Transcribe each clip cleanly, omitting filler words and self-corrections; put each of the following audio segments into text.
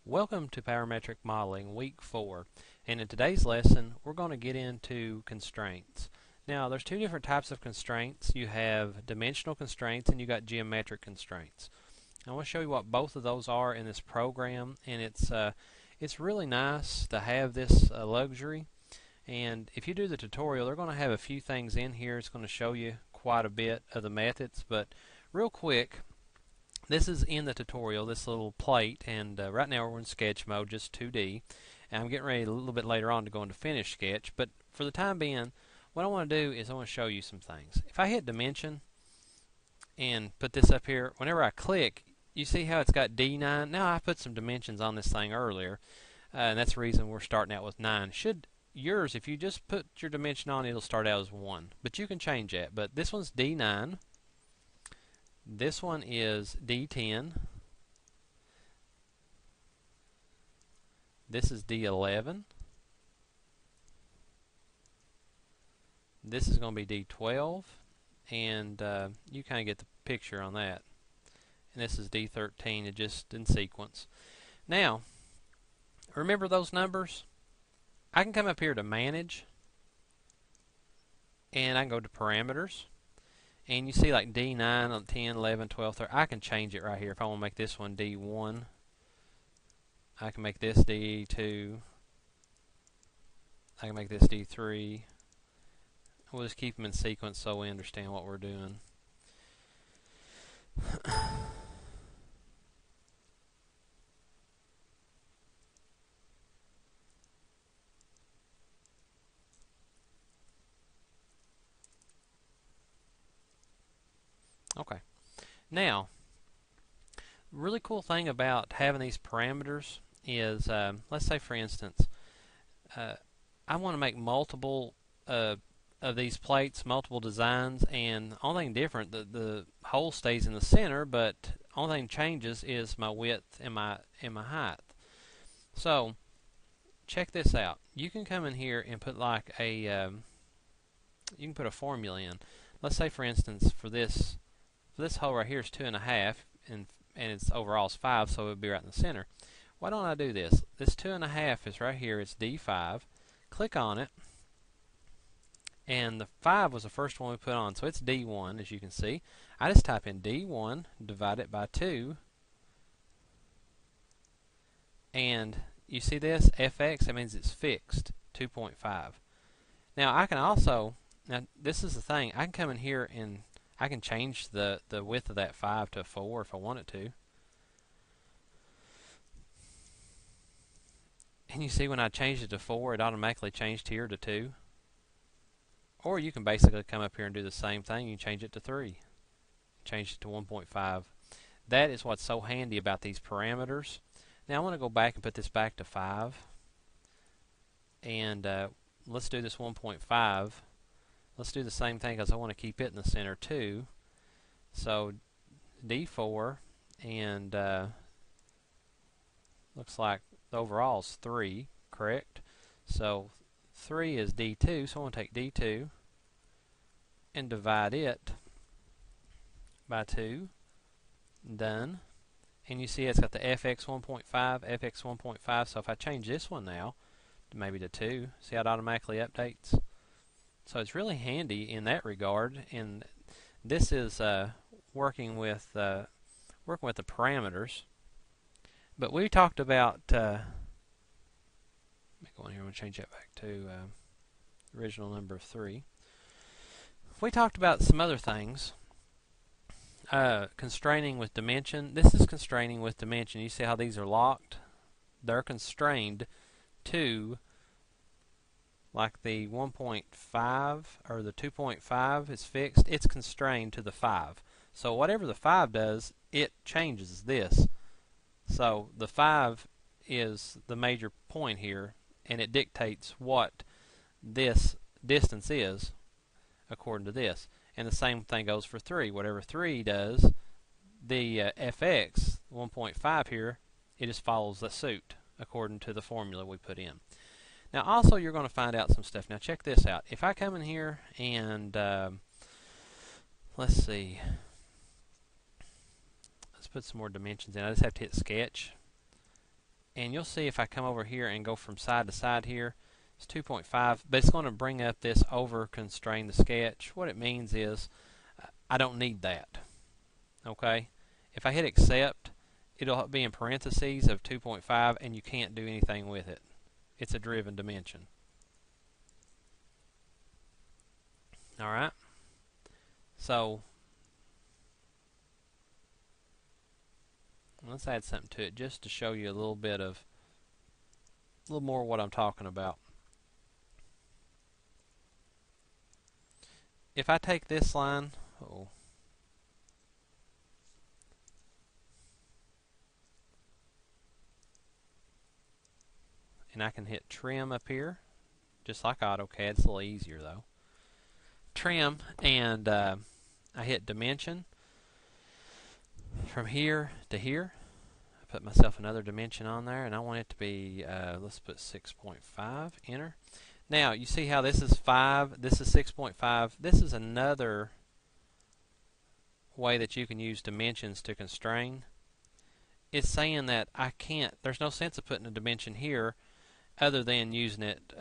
Welcome to Parametric Modeling Week 4, and in today's lesson we're going to get into constraints. Now there's two different types of constraints. You have dimensional constraints and you got geometric constraints. I want to show you what both of those are in this program, and it's really nice to have this luxury. And if you do the tutorial, they're going to have a few things in here. It's going to show you quite a bit of the methods, but real quick, this is in the tutorial, this little plate, and right now we're in sketch mode, just 2D. And I'm getting ready a little bit later on to go into finish sketch, but for the time being, what I want to do is I want to show you some things. If I hit dimension and put this up here, whenever I click, you see how it's got D9? Now I put some dimensions on this thing earlier, and that's the reason we're starting out with 9. Should yours, if you just put your dimension on, it'll start out as 1. But you can change that. But this one's D9. This one is D10. This is D11. This is going to be D12. And you kind of get the picture on that. And this is D13, just in sequence. Now, remember those numbers? I can come up here to Manage. And I can go to Parameters. And you see like D9, 10, 11, 12, 13. I can change it right here. If I want to make this one D1, I can make this D2. I can make this D3. We'll just keep them in sequence so we understand what we're doing. Okay. Now, really cool thing about having these parameters is, let's say for instance, I want to make multiple of these plates, multiple designs, and the only thing different, the hole stays in the center, but only thing changes is my width and my height. So, check this out. You can come in here and put like a, you can put a formula in. Let's say for instance, for this hole right here is 2.5, and its overall is 5, so it would be right in the center. Why don't I do this? This 2.5 is right here. It's D5. Click on it, and the 5 was the first one we put on, so it's D1, as you can see. I just type in D1, divide it by 2, and you see this FX. That means it's fixed 2.5. Now I can also, this is the thing. I can come in here and I can change the width of that 5 to 4 if I wanted to. And you see when I changed it to 4, it automatically changed here to 2. Or you can basically come up here and do the same thing. You change it to 3. Change it to 1.5. That is what's so handy about these parameters. Now I want to go back and put this back to 5. And let's do this 1.5. Let's do the same thing because I want to keep it in the center too. So D4, and looks like the overall is 3, correct? So 3 is D2, so I want to take D2 and divide it by 2. Done. And you see it's got the FX 1.5, FX 1.5, so if I change this one now, maybe to 2, see how it automatically updates? So it's really handy in that regard, and this is working with the parameters. But we talked about. Let me go in here and change that back to original number of 3. We talked about some other things. Constraining with dimension. This is constraining with dimension. You see how these are locked? They're constrained to, like the 1.5 or the 2.5 is fixed, it's constrained to the 5. So whatever the 5 does, it changes this. So the 5 is the major point here, and it dictates what this distance is according to this. And the same thing goes for 3. Whatever 3 does, the FX 1.5 here, it just follows the suit according to the formula we put in. Now also you're going to find out some stuff. Now check this out. If I come in here and let's see, let's put some more dimensions in. I just have to hit sketch, and you'll see if I come over here and go from side to side here, it's 2.5, but it's going to bring up this over constrain the sketch. What it means is I don't need that. Okay, if I hit accept, it'll be in parentheses of 2.5, and you can't do anything with it. It's a driven dimension. Alright, so let's add something to it just to show you a little more what I'm talking about. If I take this line, and I can hit trim up here, just like AutoCAD. It's a little easier though. Trim, and I hit dimension from here to here. I put myself another dimension on there, and I want it to be, let's put 6.5, enter. Now, you see how this is 5, this is 6.5. This is another way that you can use dimensions to constrain. It's saying that I can't, there's no sense of putting a dimension here other than using it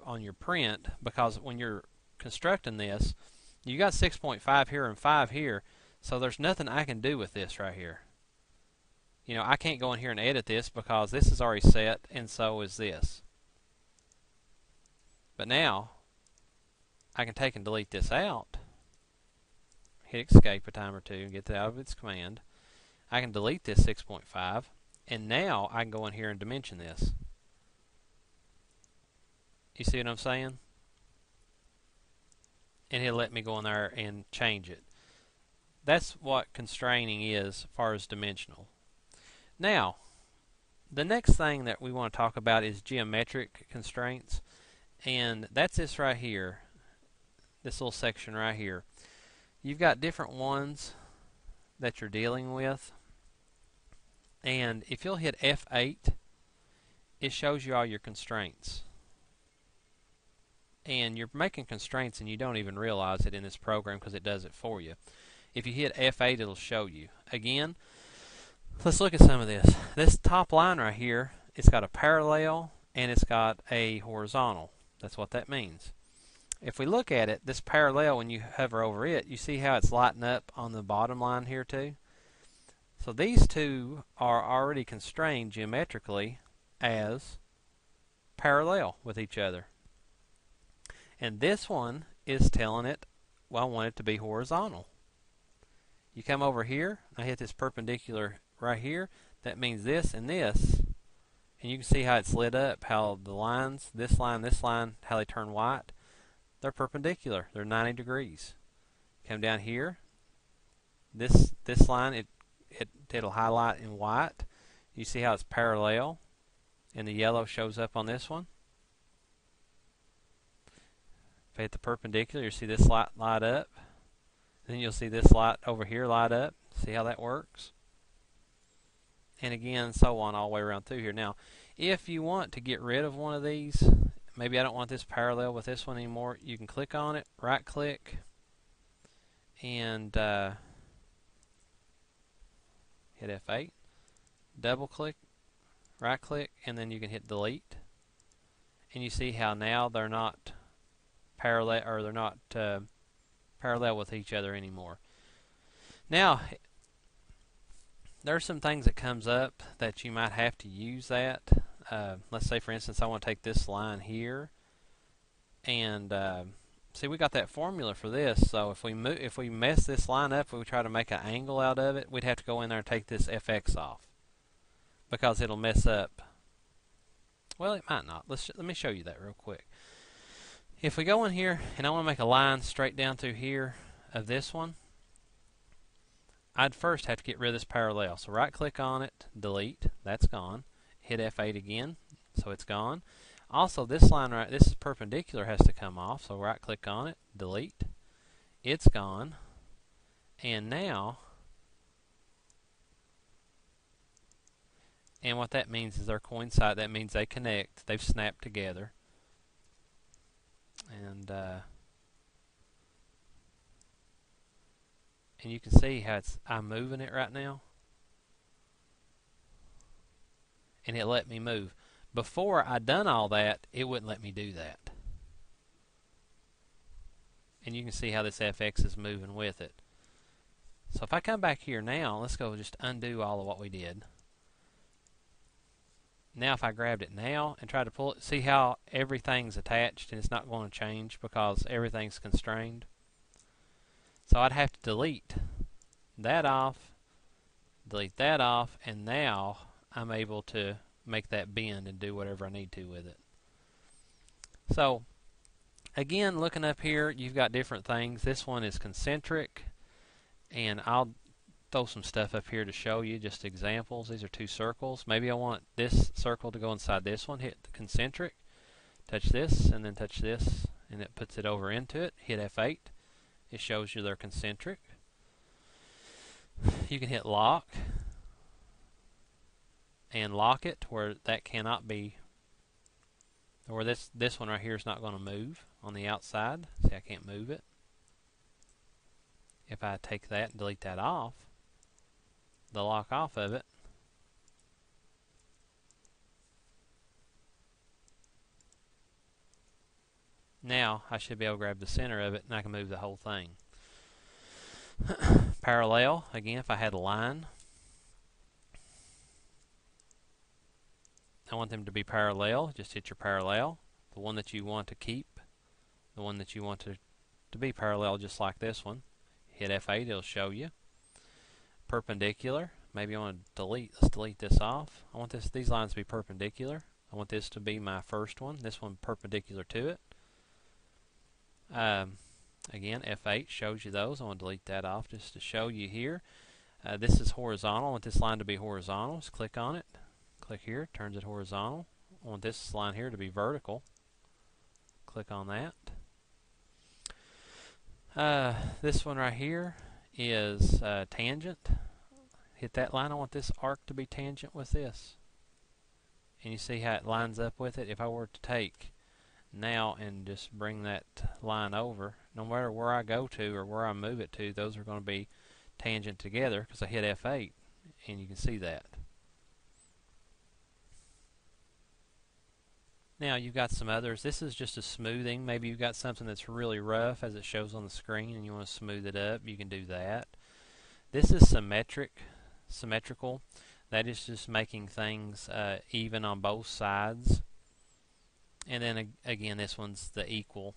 on your print, because when you're constructing this, you got 6.5 here and 5 here, so there's nothing I can do with this right here. You know, I can't go in here and edit this because this is already set, and so is this. But now, I can take and delete this out, hit escape a time or two, and get that out of its command. I can delete this 6.5, and now I can go in here and dimension this. You see what I'm saying? And he'll let me go in there and change it. That's what constraining is as far as dimensional. Now, the next thing that we want to talk about is geometric constraints, and that's this right here, this little section right here. You've got different ones that you're dealing with, and if you'll hit F8, it shows you all your constraints. And you're making constraints and you don't even realize it in this program because it does it for you. If you hit F8, it'll show you. Again, let's look at some of this. This top line right here, it's got a parallel and it's got a horizontal. That's what that means. If we look at it, this parallel, when you hover over it, you see how it's lighting up on the bottom line here too? So these two are already constrained geometrically as parallel with each other. And this one is telling it, well, I want it to be horizontal. You come over here, I hit this perpendicular right here, that means this and this, and you can see how it's lit up, how the lines, this line, how they turn white. They're perpendicular, they're 90 degrees. Come down here, this line, it'll highlight in white. You see how it's parallel, and the yellow shows up on this one. If I hit the perpendicular, you'll see this light up. Then you'll see this light over here light up. See how that works? And again, so on all the way around through here. Now, if you want to get rid of one of these, maybe I don't want this parallel with this one anymore, you can click on it, right click, and hit F8, double click, right click, and then you can hit delete. And you see how now they're not parallel, or they're not parallel with each other anymore. Now, there's some things that comes up that you might have to use that. Let's say, for instance, I want to take this line here, and see, we got that formula for this. So if we mess this line up, if we try to make an angle out of it, we'd have to go in there and take this FX off because it'll mess up. Well, it might not. Let me show you that real quick. If we go in here and I want to make a line straight down through here of this one, I'd first have to get rid of this parallel. So right click on it, delete, that's gone. Hit F8 again, so it's gone. Also, this line right, this is perpendicular, has to come off, so right click on it, delete, it's gone. And now, and what that means is they're coincide, that means they connect, they've snapped together. And you can see how I'm moving it right now, and it let me move. Before I'd done all that, it wouldn't let me do that. And you can see how this FX is moving with it. So if I come back here now, let's go just undo all of what we did. Now if I grabbed it now and try to pull it, see how everything's attached and it's not going to change because everything's constrained. So I'd have to delete that off, and now I'm able to make that bend and do whatever I need to with it. So again, looking up here, you've got different things. This one is concentric, and I'll throw some stuff up here to show you just examples. These are two circles. Maybe I want this circle to go inside this one. Hit the concentric, touch this, and then touch this, and it puts it over into it. Hit F8. It shows you they're concentric. You can hit lock and lock it where that cannot be, or this one right here is not going to move on the outside. See, I can't move it. If I take that and delete that off, the lock off of it, now I should be able to grab the center of it and I can move the whole thing. Parallel, again, if I had a line, I want them to be parallel. Just hit your parallel. The one that you want to keep, the one that you want to be parallel, just like this one. Hit F8, it'll show you. Perpendicular, maybe I want to delete. Let's delete this off. I want these lines to be perpendicular. I want this to be my first one. This one perpendicular to it. Again, F8 shows you those. I want to delete that off just to show you here. This is horizontal. I want this line to be horizontal. Just click on it. Click here, turns it horizontal. I want this line here to be vertical. Click on that. This one right here is tangent. Hit that line. I want this arc to be tangent with this. And you see how it lines up with it? If I were to take now and just bring that line over, no matter where I go to or where I move it to, those are going to be tangent together because I hit F8 and you can see that. Now you've got some others. This is just a smoothing. Maybe you've got something that's really rough as it shows on the screen and you want to smooth it up. You can do that. This is symmetrical. That is just making things even on both sides. And then again, this one's the equal.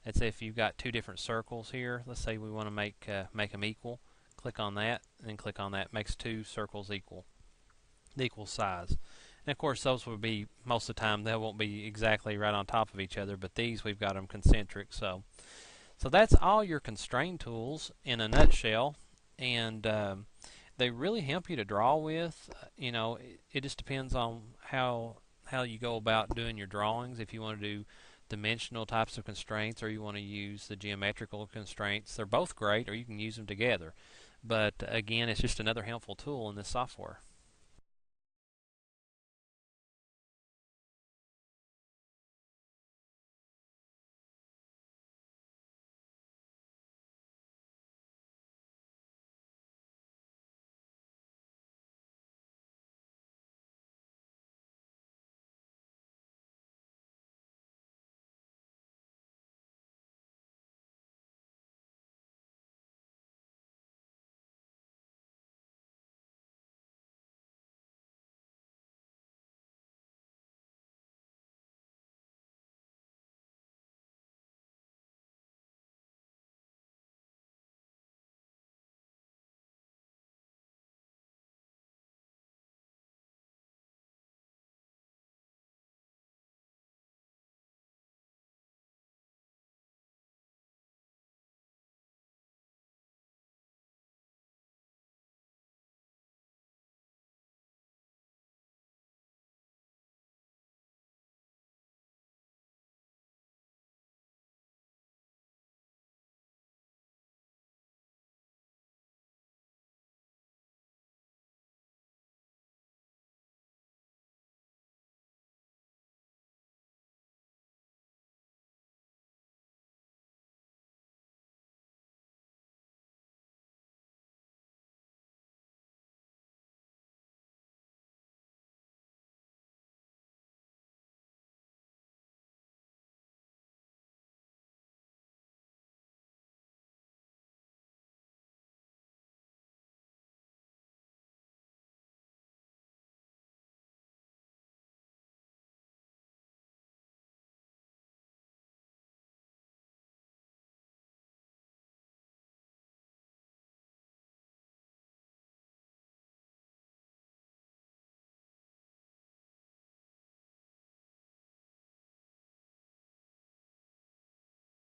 That's if you've got two different circles here. Let's say we want to make them equal. Click on that and then click on that. Makes two circles equal, the equal size. And of course, those will be, most of the time, they won't be exactly right on top of each other, but these, we've got them concentric. So that's all your constraint tools in a nutshell, and they really help you to draw with. You know, it just depends on how you go about doing your drawings. If you want to do dimensional types of constraints or you want to use the geometrical constraints, they're both great, or you can use them together. But again, it's just another helpful tool in this software.